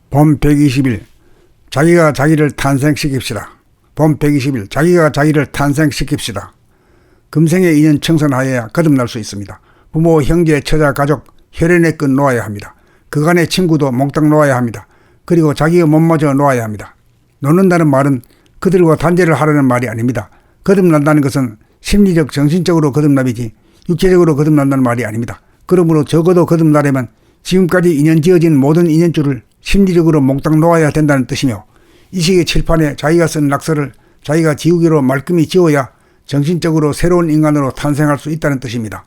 봄 120일 자기가 자기를 탄생시킵시다. 봄 120일 자기가 자기를 탄생시킵시다. 금생의 인연 청산하여야 거듭날 수 있습니다. 부모, 형제, 처자, 가족, 혈연의 끈 놓아야 합니다. 그간의 친구도 몽땅 놓아야 합니다. 그리고 자기의 몸마저 놓아야 합니다. 놓는다는 말은 그들과 단절을 하라는 말이 아닙니다. 거듭난다는 것은 심리적, 정신적으로 거듭남이지 육체적으로 거듭난다는 말이 아닙니다. 그러므로 적어도 거듭나려면 지금까지 인연 지어진 모든 인연줄을 심리적으로 몽땅 놓아야 된다는 뜻이며, 이 시기 칠판에 자기가 쓴 낙서를 자기가 지우개로 말끔히 지워야 정신적으로 새로운 인간으로 탄생할 수 있다는 뜻입니다.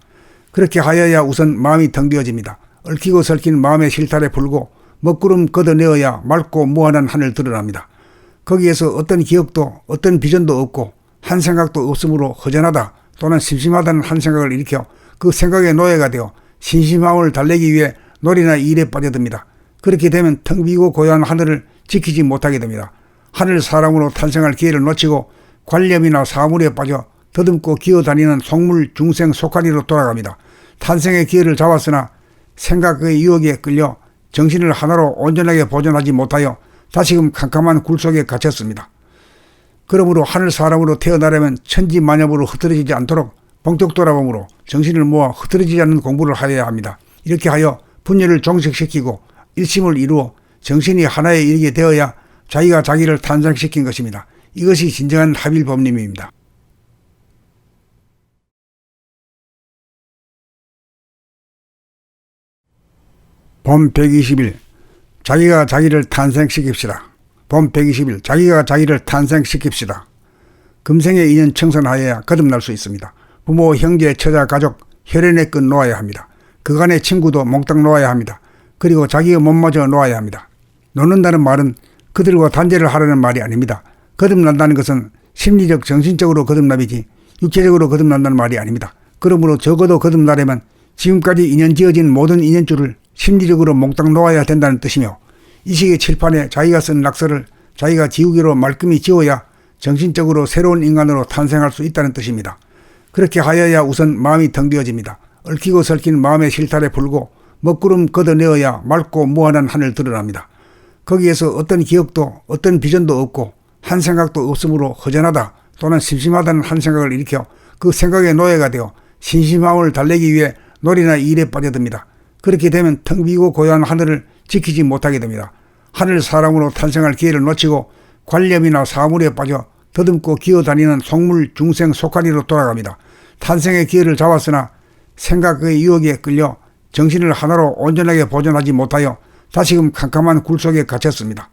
그렇게 하여야 우선 마음이 텅 비어집니다. 얽히고 설킨 마음의 실타래 풀고 먹구름 걷어내어야 맑고 무한한 하늘 드러납니다. 거기에서 어떤 기억도 어떤 비전도 없고 한 생각도 없으므로 허전하다 또는 심심하다는 한 생각을 일으켜 그 생각의 노예가 되어 심심함을 달래기 위해 놀이나 일에 빠져듭니다. 그렇게 되면 텅 비고 고요한 하늘을 지키지 못하게 됩니다. 하늘 사람으로 탄생할 기회를 놓치고 관념이나 사물에 빠져 더듬고 기어다니는 속물 중생 속하리로 돌아갑니다. 탄생의 기회를 잡았으나 생각의 유혹에 끌려 정신을 하나로 온전하게 보존하지 못하여 다시금 캄캄한 굴 속에 갇혔습니다. 그러므로 하늘 사람으로 태어나려면 천지만엽으로 흐트러지지 않도록 본격 돌아봄으로 정신을 모아 흐트러지지 않는 공부를 하여야 합니다. 이렇게 하여 분열을 종식시키고 일심을 이루어 정신이 하나에 이르게 되어야 자기가 자기를 탄생시킨 것입니다. 이것이 진정한 합일법림입니다. 봄 120일 자기가 자기를 탄생시킵시다. 봄 120일 자기가 자기를 탄생시킵시다. 금생의 인연 청산하여야 거듭날 수 있습니다. 부모, 형제, 처자, 가족, 혈연의 끈 놓아야 합니다. 그간의 친구도 몽땅 놓아야 합니다. 그리고 자기의 몸마저 놓아야 합니다. 놓는다는 말은 그들과 단절을 하라는 말이 아닙니다. 거듭난다는 것은 심리적, 정신적으로 거듭남이지 육체적으로 거듭난다는 말이 아닙니다. 그러므로 적어도 거듭나려면 지금까지 인연 지어진 모든 인연줄을 심리적으로 몽땅 놓아야 된다는 뜻이며, 이 시기 칠판에 자기가 쓴 낙서를 자기가 지우개로 말끔히 지워야 정신적으로 새로운 인간으로 탄생할 수 있다는 뜻입니다. 그렇게 하여야 우선 마음이 텅 비어집니다. 얽히고 설킨 마음의 실타래 풀고 먹구름 걷어내어야 맑고 무한한 하늘 드러납니다. 거기에서 어떤 기억도 어떤 비전도 없고 한 생각도 없으므로 허전하다 또는 심심하다는 한 생각을 일으켜 그 생각의 노예가 되어 심심함을 달래기 위해 놀이나 일에 빠져듭니다. 그렇게 되면 텅 비고 고요한 하늘을 지키지 못하게 됩니다. 하늘 사람으로 탄생할 기회를 놓치고 관념이나 사물에 빠져 더듬고 기어다니는 속물 중생 속하리로 돌아갑니다. 탄생의 기회를 잡았으나 생각의 유혹에 끌려 정신을 하나로 온전하게 보존하지 못하여 다시금 캄캄한 굴 속에 갇혔습니다.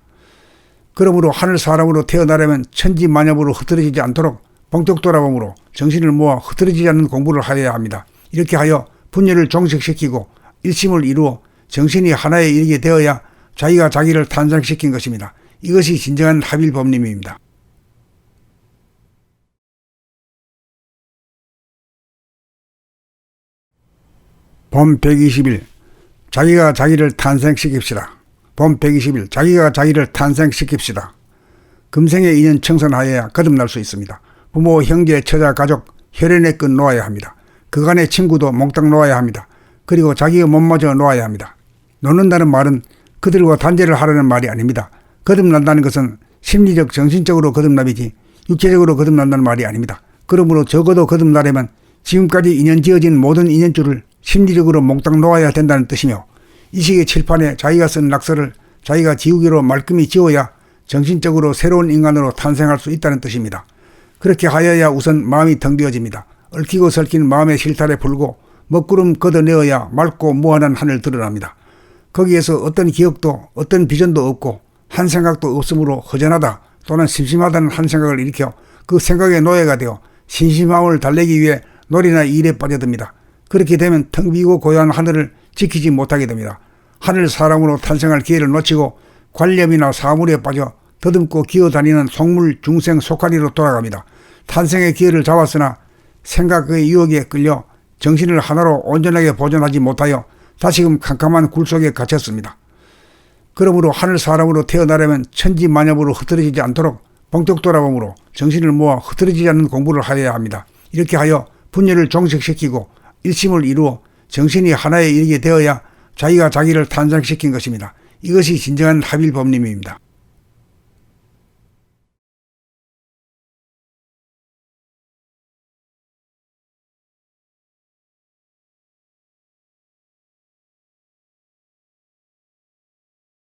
그러므로 하늘 사람으로 태어나려면 천지만엽으로 흐트러지지 않도록 본격 돌아봄으로 정신을 모아 흐트러지지 않는 공부를 하여야 합니다. 이렇게 하여 분열을 종식시키고 일심을 이루어 정신이 하나에 이르게 되어야 자기가 자기를 탄생시킨 것입니다. 이것이 진정한 합일법림입니다. 봄 120일 자기가 자기를 탄생시킵시다. 봄 120일 자기가 자기를 탄생시킵시다. 금생의 인연 청산하여야 거듭날 수 있습니다. 부모, 형제, 처자, 가족, 혈연의 끈 놓아야 합니다. 그간의 친구도 몽땅 놓아야 합니다. 그리고 자기의 몸마저 놓아야 합니다. 놓는다는 말은 그들과 단절을 하라는 말이 아닙니다. 거듭난다는 것은 심리적, 정신적으로 거듭남이지 육체적으로 거듭난다는 말이 아닙니다. 그러므로 적어도 거듭나려면 지금까지 인연 지어진 모든 인연줄을 심리적으로 몽땅 놓아야 된다는 뜻이며, 이 시기 칠판에 자기가 쓴 낙서를 자기가 지우개로 말끔히 지워야 정신적으로 새로운 인간으로 탄생할 수 있다는 뜻입니다. 그렇게 하여야 우선 마음이 텅 비어집니다. 얽히고 설킨 마음의 실타래 풀고 먹구름 걷어내어야 맑고 무한한 하늘 드러납니다. 거기에서 어떤 기억도 어떤 비전도 없고 한 생각도 없으므로 허전하다 또는 심심하다는 한 생각을 일으켜 그 생각의 노예가 되어 심심함을 달래기 위해 놀이나 일에 빠져듭니다. 그렇게 되면 텅 비고 고요한 하늘을 지키지 못하게 됩니다. 하늘 사람으로 탄생할 기회를 놓치고 관념이나 사물에 빠져 더듬고 기어다니는 속물 중생 속하리로 돌아갑니다. 탄생의 기회를 잡았으나 생각의 유혹에 끌려 정신을 하나로 온전하게 보존하지 못하여 다시금 캄캄한 굴 속에 갇혔습니다. 그러므로 하늘 사람으로 태어나려면 천지만엽으로 흐트러지지 않도록 본격 돌아봄으로 정신을 모아 흐트러지지 않는 공부를 하여야 합니다. 이렇게 하여 분열을 종식시키고 일심을 이루어 정신이 하나에 이르게 되어야 자기가 자기를 탄생시킨 것입니다. 이것이 진정한 합일법림입니다.